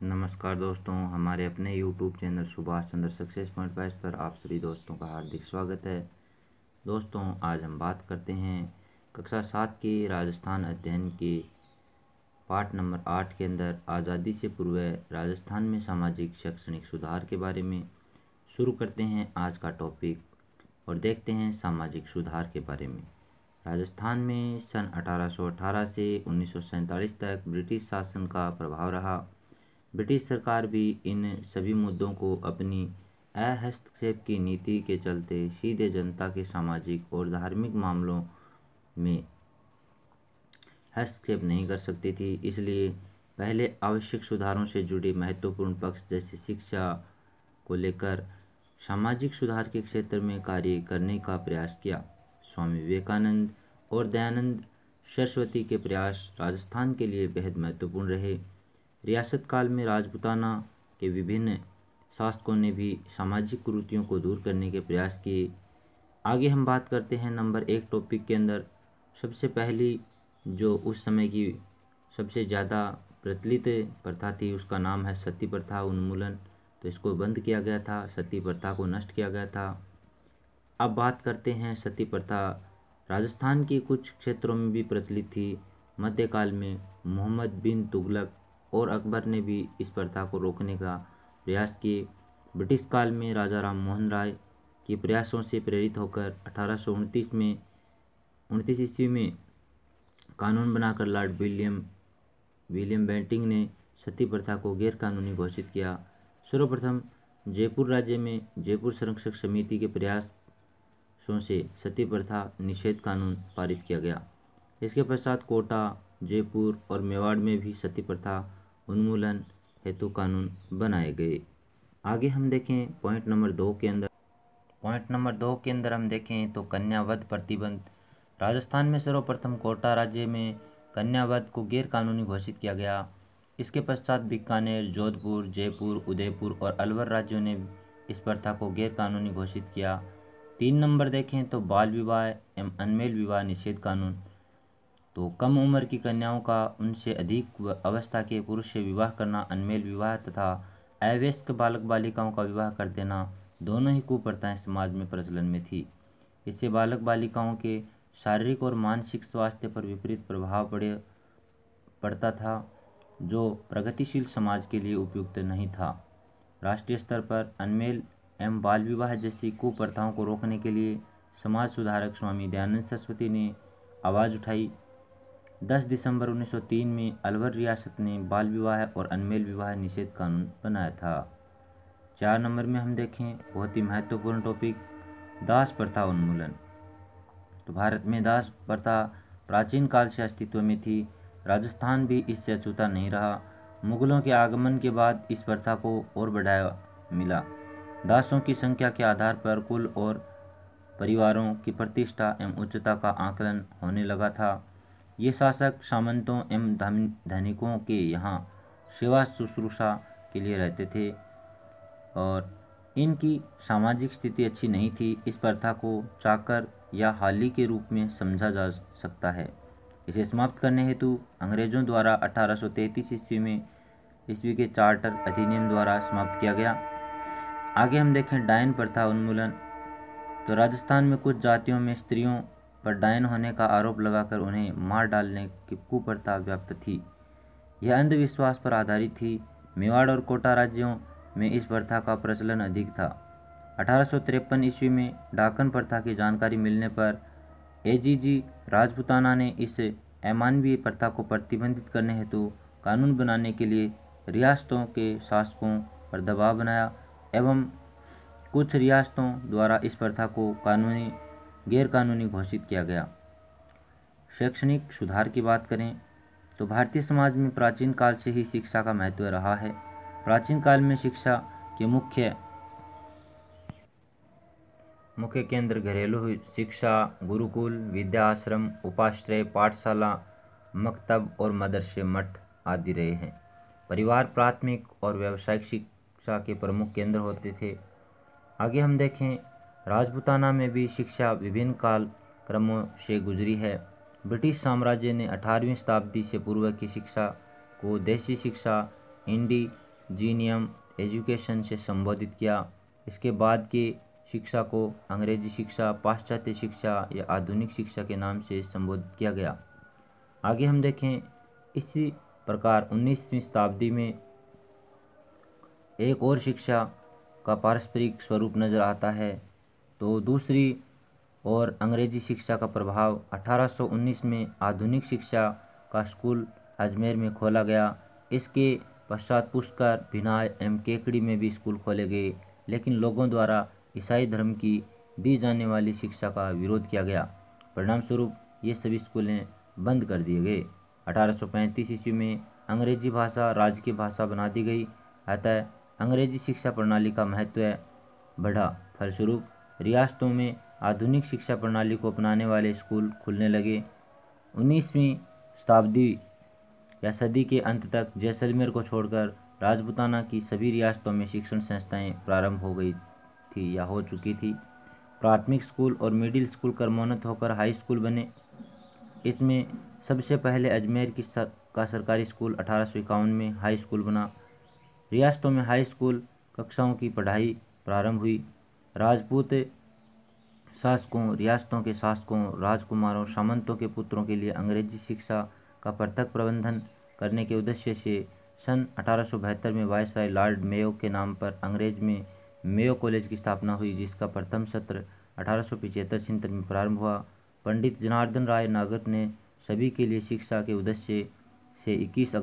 नमस्कार दोस्तों, हमारे अपने YouTube channel Subhash Chandra success point बाइस पर आप सभी दोस्तों का हार्दिक स्वागत है। दोस्तों, आज हम बात करते हैं कक्षा 7 के राजस्थान अध्ययन के पाठ नंबर 8 के अंदर आज़ादी से पूर्व राजस्थान में सामाजिक शैक्षणिक सुधार के बारे में। शुरू करते हैं आज का टॉपिक और देखते हैं सामाजिक सुधार के बारे में। राजस्थान में सन 1818 से 1947 तक ब्रिटिश शासन का प्रभाव रहा। ब्रिटिश सरकार भी इन सभी मुद्दों को अपनी हस्तक्षेप की नीति के चलते सीधे जनता के सामाजिक और धार्मिक मामलों में हस्तक्षेप नहीं कर सकती थी। इसलिए पहले आवश्यक सुधारों से जुड़े महत्वपूर्ण पक्ष जैसे शिक्षा को लेकर सामाजिक सुधार के क्षेत्र में कार्य करने का प्रयास किया। स्वामी विवेकानंद और दयानंद सरस्वती के प्रयास राजस्थान के लिए बेहद महत्वपूर्ण रहे। रियासत काल में राजपूताना के विभिन्न शासकों ने भी सामाजिक कुरीतियों को दूर करने के प्रयास किए। आगे हम बात करते हैं नंबर 1 टॉपिक के अंदर। सबसे पहली जो उस समय की सबसे ज़्यादा प्रचलित प्रथा थी उसका नाम है सती प्रथा उन्मूलन। तो इसको बंद किया गया था, सती प्रथा को नष्ट किया गया था। अब बात करते हैं सती प्रथा राजस्थान के कुछ क्षेत्रों में भी प्रचलित थी। मध्यकाल में मोहम्मद बिन तुगलक और अकबर ने भी इस प्रथा को रोकने का प्रयास किए। ब्रिटिश काल में राजा राम मोहन राय के प्रयासों से प्रेरित होकर 1829 ईस्वी में कानून बनाकर लॉर्ड विलियम बेंटिंक ने सती प्रथा को गैर कानूनी घोषित किया। सर्वप्रथम जयपुर राज्य में जयपुर संरक्षक समिति के प्रयासों से सती प्रथा निषेध कानून पारित किया गया। इसके पश्चात कोटा, जयपुर और मेवाड़ में भी सती प्रथा उन्मूलन हेतु कानून बनाए गए। आगे हम देखें पॉइंट नंबर 2 के अंदर हम देखें तो कन्यावध प्रतिबंध। राजस्थान में सर्वप्रथम कोटा राज्य में कन्यावध को गैर कानूनी घोषित किया गया। इसके पश्चात बीकानेर, जोधपुर, जयपुर, उदयपुर और अलवर राज्यों ने इस प्रथा को गैर कानूनी घोषित किया। 3 नंबर देखें तो बाल विवाह एवं अनमेल विवाह निषेध कानून। तो कम उम्र की कन्याओं का उनसे अधिक अवस्था के पुरुष से विवाह करना अनमेल विवाह तथा अवयस्क बालक बालिकाओं का विवाह कर देना दोनों ही कुप्रथाएं समाज में प्रचलन में थी। इससे बालक बालिकाओं के शारीरिक और मानसिक स्वास्थ्य पर विपरीत प्रभाव पड़ता था, जो प्रगतिशील समाज के लिए उपयुक्त नहीं था। राष्ट्रीय स्तर पर अनमेल एवं बाल विवाह जैसी कुप्रथाओं को रोकने के लिए समाज सुधारक स्वामी दयानंद सरस्वती ने आवाज़ उठाई। 10 दिसंबर 1903 में अलवर रियासत ने बाल विवाह और अनमेल विवाह निषेध कानून बनाया था। 4 नंबर में हम देखें बहुत ही महत्वपूर्ण टॉपिक दास प्रथा उन्मूलन। तो भारत में दास प्रथा प्राचीन काल से अस्तित्व में थी। राजस्थान भी इससे अछूता नहीं रहा। मुगलों के आगमन के बाद इस प्रथा को और बढ़ावा मिला। दासों की संख्या के आधार पर कुल और परिवारों की प्रतिष्ठा एवं उच्चता का आकलन होने लगा था। ये शासक सामंतों एवं धनिकों के यहाँ सेवा शुश्रूषा के लिए रहते थे और इनकी सामाजिक स्थिति अच्छी नहीं थी। इस प्रथा को चाकर या हाली के रूप में समझा जा सकता है। इसे समाप्त करने हेतु अंग्रेजों द्वारा 1833 ईस्वी के चार्टर अधिनियम द्वारा समाप्त किया गया। आगे हम देखें डायन प्रथा उन्मूलन। तो राजस्थान में कुछ जातियों में स्त्रियों पर डायन होने का आरोप लगाकर उन्हें मार डालने की कुप्रथा व्याप्त थी। यह अंधविश्वास पर आधारित थी। मेवाड़ और कोटा राज्यों में इस प्रथा का प्रचलन अधिक था। 1853 ईस्वी में डाकन प्रथा की जानकारी मिलने पर एजीजी राजपूताना ने इस अमानवीय प्रथा को प्रतिबंधित करने हेतु कानून बनाने के लिए रियासतों के शासकों पर दबाव बनाया एवं कुछ रियासतों द्वारा इस प्रथा को गैर कानूनी घोषित किया गया। शैक्षणिक सुधार की बात करें तो भारतीय समाज में प्राचीन काल से ही शिक्षा का महत्व रहा है। प्राचीन काल में शिक्षा के मुख्य केंद्र घरेलू शिक्षा, गुरुकुल, विद्या आश्रम, उपाश्रय, पाठशाला, मकतब और मदरसे, मठ आदि रहे हैं। परिवार प्राथमिक और व्यावसायिक शिक्षा के प्रमुख केंद्र होते थे। आगे हम देखें राजपूताना में भी शिक्षा विभिन्न काल क्रमों से गुजरी है। ब्रिटिश साम्राज्य ने 18वीं शताब्दी से पूर्व की शिक्षा को देसी शिक्षा, इंडी जीनियम एजुकेशन से संबोधित किया। इसके बाद की शिक्षा को अंग्रेजी शिक्षा, पाश्चात्य शिक्षा या आधुनिक शिक्षा के नाम से संबोधित किया गया। आगे हम देखें, इसी प्रकार 19वीं शताब्दी में एक और शिक्षा का पारस्परिक स्वरूप नजर आता है। तो दूसरी और अंग्रेजी शिक्षा का प्रभाव 1819 में आधुनिक शिक्षा का स्कूल अजमेर में खोला गया। इसके पश्चात पुष्कर, भिनाय एवं केकड़ी में भी स्कूल खोले गए, लेकिन लोगों द्वारा ईसाई धर्म की दी जाने वाली शिक्षा का विरोध किया गया। परिणाम स्वरूप ये सभी स्कूलें बंद कर दिए गए। 1835 ईस्वी में अंग्रेजी भाषा राजकीय भाषा बना दी गई, अतः अंग्रेजी शिक्षा प्रणाली का महत्व बढ़ा। फलस्वरूप रियासतों में आधुनिक शिक्षा प्रणाली को अपनाने वाले स्कूल खुलने लगे। 19वीं शताब्दी या सदी के अंत तक जैसलमेर को छोड़कर राजपूताना की सभी रियासतों में शिक्षण संस्थाएं प्रारंभ हो गई थी या हो चुकी थी। प्राथमिक स्कूल और मिडिल स्कूल क्रमोन्नत होकर हाई स्कूल बने। इसमें सबसे पहले अजमेर का सरकारी स्कूल 1851 में हाई स्कूल बना। रियासतों में हाई स्कूल कक्षाओं की पढ़ाई प्रारंभ हुई। राजपूत शासकों, रियासतों के शासकों, राजकुमारों, सामंतों के पुत्रों के लिए अंग्रेजी शिक्षा का पृथक प्रबंधन करने के उद्देश्य से सन 1872 में वायसराय लॉर्ड मेयो के नाम पर अंग्रेज में मेयो कॉलेज की स्थापना हुई, जिसका प्रथम सत्र 1875 में प्रारंभ हुआ। पंडित जनार्दन राय नागर ने सभी के लिए शिक्षा के उद्देश्य से 21